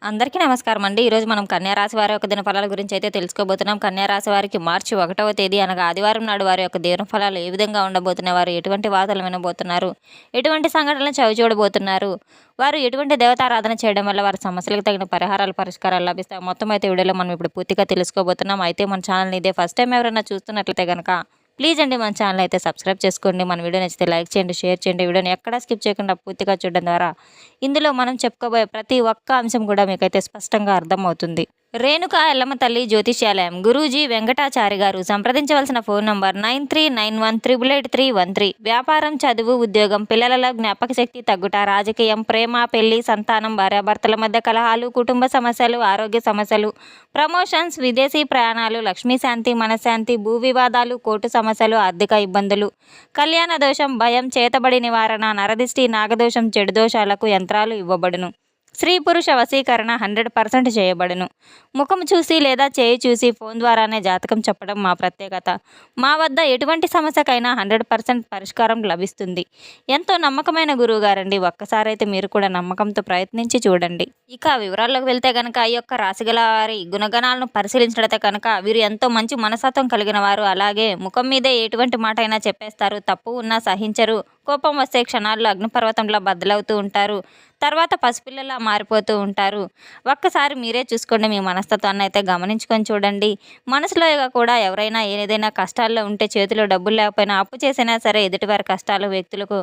అందరికీ నమస్కారం అండి. ఈరోజు మనం కన్యా రాశి వారి యొక్క దినఫలాల గురించి అయితే తెలుసుకోబోతున్నాం. కన్యా రాశి వారికి మార్చి 1వ తేదీ అనగా ఆదివారం నాడు వారి యొక్క దినఫలాలు ఏ విధంగా ఉండబోతున్నాయి, వారు ఎటువంటి వార్తలు వినబోతున్నారు, ఎటువంటి సంఘటనలు చవిచూడబోతున్నారు, వారు ఎటువంటి దేవతారాధన చేయడం వల్ల వారి సమస్యలకు తగిన పరిష్కారాలు లభిస్తాయి, మొత్తం అయితే వీడియోలో మనం ఇప్పుడు పూర్తిగా తెలుసుకోబోతున్నాం. అయితే మన ఛానల్ని ఇదే ఫస్ట్ టైం ఎవరైనా చూస్తున్నట్లయితే కనుక ప్లీజ్ అండి మన ఛానల్ అయితే సబ్స్క్రైబ్ చేసుకోండి. మన వీడియో నచ్చితే లైక్ చేయండి, షేర్ చేయండి. వీడియోని ఎక్కడా స్కిప్ చేయకుండా పూర్తిగా చూడడం ద్వారా ఇందులో మనం చెప్పుకోబోయే ప్రతి ఒక్క అంశం కూడా మీకైతే స్పష్టంగా అర్థమవుతుంది. రేణుకా ఎల్లమ్మ తల్లి జ్యోతిష్యాలయం గురూజీ వెంకటాచారి గారు. సంప్రదించవలసిన ఫోన్ నంబర్ 9391888313. వ్యాపారం, చదువు, ఉద్యోగం, పిల్లలలో జ్ఞాపక శక్తి తగ్గుట, రాజకీయం, ప్రేమ, పెళ్లి, సంతానం, భార్యాభర్తల మధ్య కలహాలు, కుటుంబ సమస్యలు, ఆరోగ్య సమస్యలు, ప్రమోషన్స్, విదేశీ ప్రయాణాలు, లక్ష్మీశాంతి, మనశ్శాంతి, భూ వివాదాలు, కోర్టు సమస్యలు, ఆర్థిక ఇబ్బందులు, కళ్యాణ దోషం, భయం, చేతబడి నివారణ, నరదిష్టి, నాగదోషం, చెడు దోషాలకు యంత్రాలు ఇవ్వబడును. స్త్రీ పురుష వశీకరణ 100% చేయబడును. ముఖం చూసి లేదా చేయి చూసి ఫోన్ ద్వారానే జాతకం చెప్పడం మా ప్రత్యేకత. మా వద్ద ఎటువంటి సమస్యకైనా 100% పరిష్కారం లభిస్తుంది. ఎంతో నమ్మకమైన గురువు గారండి. ఒక్కసారి అయితే మీరు కూడా నమ్మకంతో ప్రయత్నించి చూడండి. ఇక వివరాల్లోకి వెళ్తే కనుక ఈ యొక్క రాశిగల వారి గుణగణాలను పరిశీలించడతే కనుక వీరు ఎంతో మంచి మనస్తత్వం కలిగిన వారు. అలాగే ముఖం మీదే ఎటువంటి మాట అయినా చెప్పేస్తారు. తప్పు ఉన్నా సహించరు. కోపం వస్తే క్షణాల్లో అగ్నిపర్వతంలో బద్దలవుతూ ఉంటారు. తర్వాత పసిపిల్లలా మారిపోతూ ఉంటారు. ఒక్కసారి మీరే చూసుకోండి. మీ మనస్తత్వాన్ని అయితే గమనించుకొని చూడండి. మనసులో కూడా ఎవరైనా ఏదైనా కష్టాల్లో ఉంటే చేతిలో డబ్బులు లేకపోయినా అప్పు చేసినా సరే ఎదుటివారి కష్టాలు వ్యక్తులకు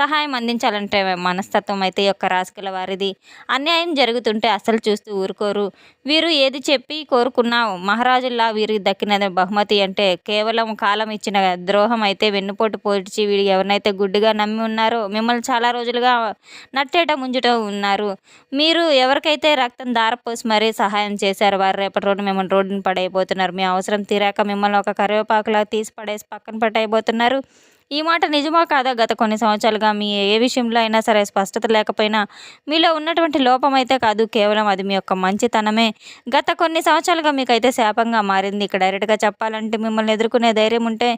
సహాయం అందించాలంటే మనస్తత్వం అయితే యొక్క రాశిగల వారిది. అన్యాయం జరుగుతుంటే అస్సలు చూస్తూ ఊరుకోరు. వీరు ఏది చెప్పి కోరుకున్నా మహారాజుల్లా వీరికి దక్కిన బహుమతి అంటే కేవలం కాలం ఇచ్చిన ద్రోహం అయితే వెన్నుపోటు పోడ్చి వీడు ఎవరినైతే గుడ్డిగా నమ్మి ఉన్నారో మిమ్మల్ని చాలా రోజులుగా నట్టేట ముంజుట ఉన్నారు. మీరు ఎవరికైతే రక్తం ధారపోసి మరీ సహాయం చేశారు వారు రేపటి రోజు మిమ్మల్ని రోడ్డున పడైపోతున్నారు. మీ అవసరం తీరాక మిమ్మల్ని ఒక కరివేపాకులా తీసి పడేసి పక్కన పట్టయిపోతున్నారు. ఈ మాట నిజమో కాదా గత కొన్ని సంవత్సరాలుగా మీ ఏ విషయంలో అయినా సరే స్పష్టత లేకపోయినా మీలో ఉన్నటువంటి లోపం అయితే కాదు, కేవలం అది మీ యొక్క మంచితనమే గత కొన్ని సంవత్సరాలుగా మీకైతే శాపంగా మారింది. ఇక డైరెక్ట్గా చెప్పాలంటే మిమ్మల్ని ఎదుర్కొనే ధైర్యం ఉంటే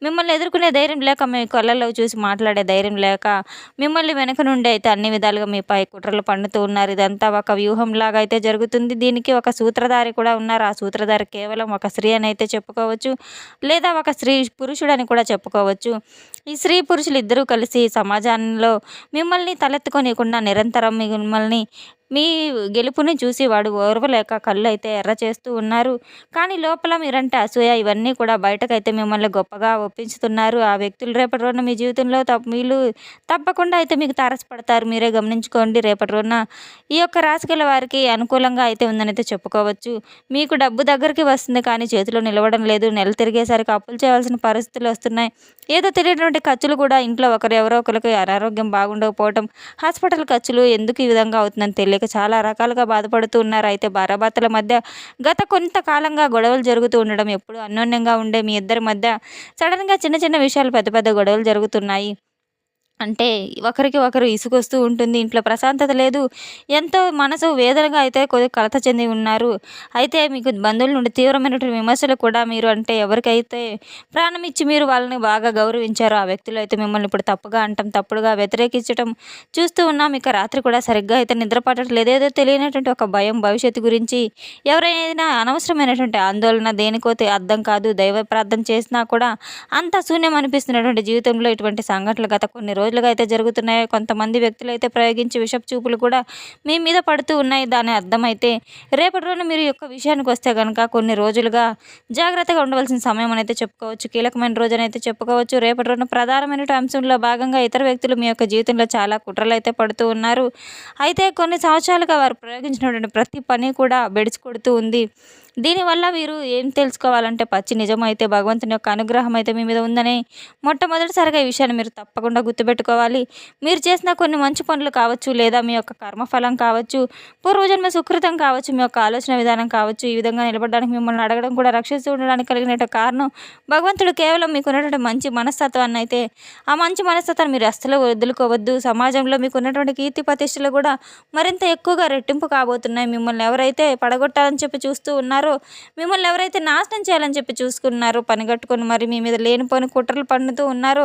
మిమ్మల్ని ఎదుర్కొనే ధైర్యం లేక, మీ కళ్ళల్లో చూసి మాట్లాడే ధైర్యం లేక మిమ్మల్ని వెనక నుండి అయితే అన్ని విధాలుగా మీపై కుట్రలు పన్నుతూ ఉన్నారు. ఇదంతా ఒక వ్యూహంలాగా అయితే జరుగుతుంది. దీనికి ఒక సూత్రధారి కూడా ఉన్నారు. ఆ సూత్రధారి కేవలం ఒక స్త్రీ అని అయితే చెప్పుకోవచ్చు, లేదా ఒక పురుషుడని కూడా చెప్పుకోవచ్చు. ఈ స్త్రీ పురుషులు ఇద్దరూ కలిసి సమాజంలో మిమ్మల్ని తలెత్తుకోనియకుండా నిరంతరం మిమ్మల్ని మీ గెలుపుని చూసి వాడు ఓర్వలేక కళ్ళు అయితే ఎర్ర చేస్తూ ఉన్నారు. కానీ లోపల మీరంటే అసూయ ఇవన్నీ కూడా బయటకైతే మిమ్మల్ని గొప్పగా ఒప్పించుతున్నారు. ఆ వ్యక్తులు రేపటి రోజున మీ జీవితంలో వీళ్ళు తప్పకుండా అయితే మీకు తారసపడతారు. మీరే గమనించుకోండి. రేపటి రోజున ఈ యొక్క రాశిగల వారికి అనుకూలంగా అయితే ఉందని అయితే చెప్పుకోవచ్చు. మీకు డబ్బు దగ్గరికి వస్తుంది కానీ చేతిలో నిలవడం లేదు. నెల తిరిగేసరికి అప్పులు చేయవలసిన పరిస్థితులు వస్తున్నాయి. ఏదో తెలియనటువంటి ఖర్చులు కూడా ఇంట్లో ఎవరో ఒకరికి అనారోగ్యం బాగుండకపోవటం, హాస్పిటల్ ఖర్చులు ఎందుకు ఈ విధంగా అవుతుందని తెలియక చాలా రకాలుగా బాధపడుతూ ఉన్నారు. అయితే భార్యాభర్తల మధ్య గత కొంతకాలంగా గొడవలు జరుగుతూ ఉండడం, ఎప్పుడు అన్యోన్యంగా ఉండే మీ ఇద్దరి మధ్య సడన్గా చిన్న చిన్న విషయాలు పెద్ద పెద్ద గొడవలు జరుగుతున్నాయి. అంటే ఒకరికి ఒకరు ఇసుకొస్తూ ఉంటుంది. ఇంట్లో ప్రశాంతత లేదు. ఎంతో మనసు వేదనగా అయితే కొద్దిగా కలత చెంది ఉన్నారు. అయితే మీకు బంధువుల నుండి తీవ్రమైనటువంటి విమర్శలు కూడా మీరు అంటే ఎవరికైతే ప్రాణం ఇచ్చి మీరు వాళ్ళని బాగా గౌరవించారో ఆ వ్యక్తులు అయితే మిమ్మల్ని ఇప్పుడు తప్పుగా అంటాం, తప్పుడుగా వ్యతిరేకించడం చూస్తూ ఉన్నాం. ఇక రాత్రి కూడా సరిగ్గా అయితే నిద్ర పట్టట్లేదు. ఏదో తెలియనటువంటి ఒక భయం భవిష్యత్తు గురించి, ఎవరైనా అనవసరమైనటువంటి ఆందోళన, దేనికో అర్థం కాదు. దైవ ప్రార్థన చేసినా కూడా అంత శూన్యం అనిపిస్తున్నటువంటి జీవితంలో ఇటువంటి సంఘటనలు గత కొన్ని రోజులుగా అయితే జరుగుతున్నాయి. కొంతమంది వ్యక్తులు అయితే ప్రయోగించి విషపు చూపులు కూడా మీ మీద పడుతూ ఉన్నాయి. దాని అర్థమైతే రేపటి రోజున మీరు యొక్క విషయానికి వస్తే కనుక కొన్ని రోజులుగా జాగ్రత్తగా ఉండవలసిన సమయం అయితే చెప్పుకోవచ్చు. కీలకమైన రోజు అయితే చెప్పుకోవచ్చు. రేపటి రోజున ప్రధానమైన అంశంలో భాగంగా ఇతర వ్యక్తులు మీ యొక్క జీవితంలో చాలా కుట్రలు అయితే పడుతూ ఉన్నారు. అయితే కొన్ని సంవత్సరాలుగా వారు ప్రయోగించినటువంటి ప్రతి పని కూడా బెడిసి కొడుతూ ఉంది. దీనివల్ల వీరు ఏం తెలుసుకోవాలంటే పచ్చి నిజమైతే భగవంతుని యొక్క అనుగ్రహం అయితే మీ మీద ఉందని మొట్టమొదటిసారిగా ఈ విషయాన్ని మీరు తప్పకుండా గుర్తుపెట్టుకోవాలి. మీరు చేసిన కొన్ని మంచి పనులు కావచ్చు, లేదా మీ యొక్క కర్మఫలం కావచ్చు, పూర్వజన్మ సుకృతం కావచ్చు, మీ యొక్క ఆలోచన విధానం కావచ్చు, ఈ విధంగా నిలబడడానికి మిమ్మల్ని అడగడం కూడా రక్షిస్తూ ఉండడానికి కలిగిన కారణం భగవంతుడు కేవలం మీకు ఉన్నటువంటి మంచి మనస్తత్వాన్ని అయితే ఆ మంచి మనస్తత్వాన్ని మీరు అస్సలు వదులుకోవద్దు. సమాజంలో మీకు ఉన్నటువంటి కీర్తి ప్రతిష్టలు కూడా మరింత ఎక్కువగా రెట్టింపు కాబోతున్నాయి. మిమ్మల్ని ఎవరైతే పడగొట్టాలని చెప్పి చూస్తూ ఉన్నారో, మిమ్మల్ని ఎవరైతే నాశనం చేయాలని చెప్పి చూసుకున్నారో, పనిగట్టుకొని మరి మీ మీద లేనిపోని కుట్రలు పన్నుతూ ఉన్నారో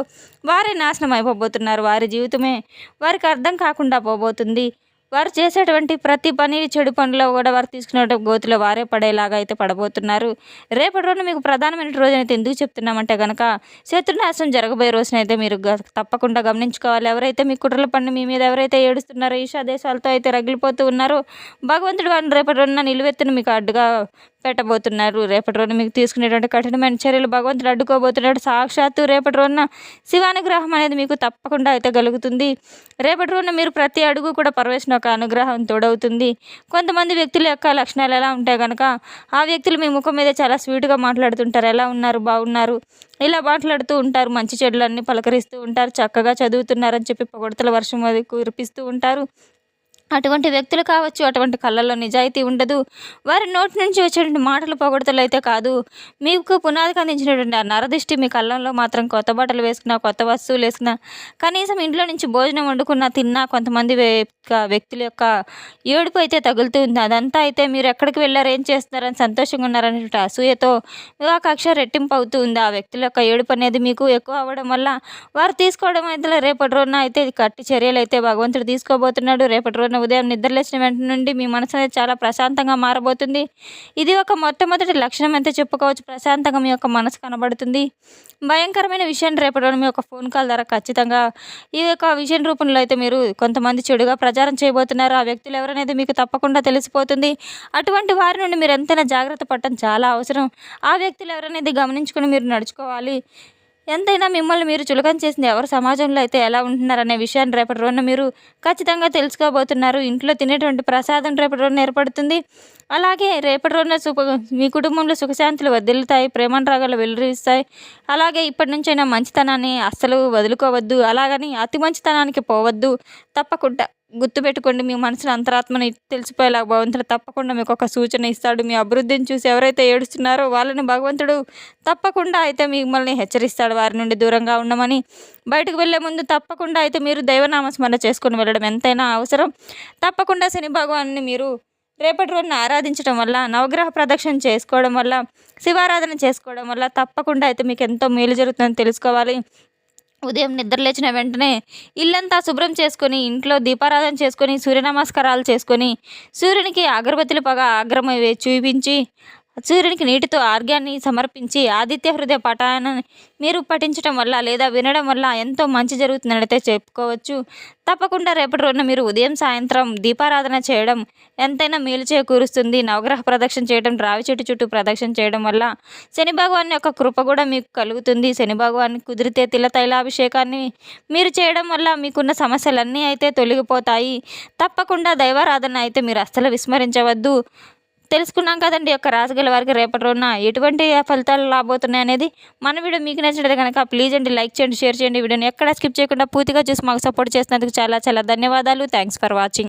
వారే నాశనం అయిపోబోతున్నారు. వారి జీవితమే వారికి అర్థం కాకుండా పోబోతుంది. వారు చేసేటువంటి ప్రతి పని చెడు పనిలో కూడా వారు తీసుకునే గోతిలో వారే పడేలాగా అయితే పడబోతున్నారు. రేపటి రోజున మీకు ప్రధానమైన రోజైతే ఎందుకు చెప్తున్నామంటే గనక శత్రునాశనం జరగబోయే రోజునైతే మీరు తప్పకుండా గమనించుకోవాలి. ఎవరైతే మీ కుట్రల పని మీ మీద ఎవరైతే ఏడుస్తున్నారో ఈర్ష్య దేశాలతో అయితే రగిలిపోతూ ఉన్నారో భగవంతుడు వారిని రేపటి రోజున నిలువెత్తున మీకు అడ్డుగా పెట్టబోతున్నారు. రేపటి రోజున మీకు తీసుకునేటువంటి కఠినమైన చర్యలు భగవంతుడు అడ్డుకోబోతున్నాడు. సాక్షాత్తు రేపటి రోజున శివానుగ్రహం అనేది మీకు తప్పకుండా అయితే కలుగుతుంది. రేపటి రోజున మీరు ప్రతి అడుగు కూడా పరమేశ్వరుని యొక్క అనుగ్రహం తోడవుతుంది. కొంతమంది వ్యక్తుల యొక్క లక్షణాలు ఎలా ఉంటాయి కనుక ఆ వ్యక్తులు మీ ముఖం మీద చాలా స్వీట్గా మాట్లాడుతుంటారు. ఎలా ఉన్నారు, బాగున్నారు, ఇలా మాట్లాడుతూ ఉంటారు. మంచి చెడులన్నీ పలకరిస్తూ ఉంటారు. చక్కగా చదువుతున్నారని చెప్పి పొగడ్తల వర్షం అది కురిపిస్తూ ఉంటారు. అటువంటి వ్యక్తులు కావచ్చు, అటువంటి కళ్ళల్లో నిజాయితీ ఉండదు. వారి నోటి నుంచి వచ్చేటువంటి మాటలు పొగడ్తలు అయితే కాదు, మీకు పునాదికి అందించినటువంటి ఆ నరదృష్టి మీ కళ్ళల్లో మాత్రం కొత్త బట్టలు వేసుకున్నా, కొత్త వస్తువులు వేసుకున్నా, కనీసం ఇంట్లో నుంచి భోజనం వండుకున్నా తిన్నా కొంతమంది వ్యక్తుల యొక్క ఏడుపు అయితే తగులుతూ ఉంది. అదంతా అయితే మీరు ఎక్కడికి వెళ్ళారు, ఏం చేస్తున్నారని సంతోషంగా ఉన్నారనేటువంటి అసూయతో ఆ కక్ష రెట్టింపు అవుతూ ఉంది. ఆ వ్యక్తుల యొక్క ఏడుపు అనేది మీకు ఎక్కువ అవ్వడం వల్ల వారు తీసుకోవడం అయితే రేపటి రోజున అయితే గట్టి చర్యలు అయితే భగవంతుడు తీసుకోబోతున్నాడు. రేపటి రోజున ఉదయం నిద్రలేచిన వెంట నుండి మీ మనసు అనేది చాలా ప్రశాంతంగా మారబోతుంది. ఇది ఒక మొట్టమొదటి లక్షణం అయితే చెప్పుకోవచ్చు. ప్రశాంతంగా మీ యొక్క మనసు కనబడుతుంది. భయంకరమైన విషయాన్ని రేపటి రోజున మీ యొక్క ఫోన్ కాల్ ద్వారా ఖచ్చితంగా ఈ యొక్క విషయం రూపంలో అయితే మీరు కొంతమంది చెడుగా ప్రచారం చేయబోతున్నారు. ఆ వ్యక్తులు ఎవరనేది మీకు తప్పకుండా తెలిసిపోతుంది. అటువంటి వారి నుండి మీరు ఎంతైనా జాగ్రత్త పడటం చాలా అవసరం. ఆ వ్యక్తులు ఎవరనేది గమనించుకుని మీరు నడుచుకోవాలి. ఎంతైనా మిమ్మల్ని మీరు చులకన చేసింది ఎవరు, సమాజంలో అయితే ఎలా ఉంటున్నారనే విషయాన్ని రేపటి రోజున మీరు ఖచ్చితంగా తెలుసుకోబోతున్నారు. ఇంట్లో తినేటువంటి ప్రసాదం రేపటి రోజున ఏర్పడుతుంది. అలాగే రేపటి రోజున మీ కుటుంబంలో సుఖశాంతులు వర్ధిల్లుతాయి. ప్రేమానురాగాలు వెల్లువిస్తాయి. అలాగే ఇప్పటి నుంచైనా మంచితనాన్ని అస్సలు వదులుకోవద్దు. అలాగని అతి మంచితనానికి పోవద్దు. తప్పకుండా గుర్తుపెట్టుకోండి. మీ మనసులో అంతరాత్మని తెలిసిపోయేలా భగవంతుడు తప్పకుండా మీకు ఒక సూచన ఇస్తాడు. మీ అభివృద్ధిని చూసి ఎవరైతే ఏడుస్తున్నారో వాళ్ళని భగవంతుడు తప్పకుండా అయితే మిమ్మల్ని హెచ్చరిస్తాడు వారి నుండి దూరంగా ఉండమని. బయటకు వెళ్ళే ముందు తప్పకుండా అయితే మీరు దైవనామస్మరణ చేసుకొని వెళ్ళడం ఎంతైనా అవసరం. తప్పకుండా శని భగవాన్ని మీరు రేపటి రోజున ఆరాధించడం వల్ల, నవగ్రహ ప్రదక్షిణ చేసుకోవడం వల్ల, శివారాధన చేసుకోవడం వల్ల తప్పకుండా అయితే మీకు ఎంతో మేలు జరుగుతుందని తెలుసుకోవాలి. ఉదయం నిద్రలేచిన వెంటనే ఇల్లంతా శుభ్రం చేసుకొని, ఇంట్లో దీపారాధన చేసుకొని, సూర్య నమస్కారాలు చేసుకొని, సూర్యునికి అగరబత్తులు ఆగ్రహం చూపించి, సూర్యునికి నీటితో ఆర్ఘ్యాన్ని సమర్పించి, ఆదిత్య హృదయ పఠాన్ని మీరు పఠించడం వల్ల లేదా వినడం వల్ల ఎంతో మంచి జరుగుతుందని అయితే చెప్పుకోవచ్చు. తప్పకుండా రేపటి రోజున మీరు ఉదయం సాయంత్రం దీపారాధన చేయడం ఎంతైనా మేలు చేకూరుస్తుంది. నవగ్రహ ప్రదక్షిణ చేయడం, రావి చెట్టు చుట్టూ ప్రదక్షిణ చేయడం వల్ల శని భగవాన్ యొక్క కృప కూడా మీకు కలుగుతుంది. శని భగవాన్ కుదిరితే తిల తైలాభిషేకాన్ని మీరు చేయడం వల్ల మీకున్న సమస్యలన్నీ అయితే తొలగిపోతాయి. తప్పకుండా దైవారాధన అయితే మీరు అస్సలు విస్మరించవద్దు. తెలుసుకున్నాం కదండి యొక్క రాశిగల వారికి రేపటి రోజున ఎటువంటి ఫలితాలు రాబోతున్నాయి అనేది. మన వీడియో మీకు నచ్చినట్లయితే కనుక ప్లీజ్ అండి లైక్ చేయండి, షేర్ చేయండి. వీడియోని ఎక్కడ స్కిప్ చేయకుండా పూర్తిగా చూసి మాకు సపోర్ట్ చేసినందుకు చాలా చాలా ధన్యవాదాలు. Thanks for watching.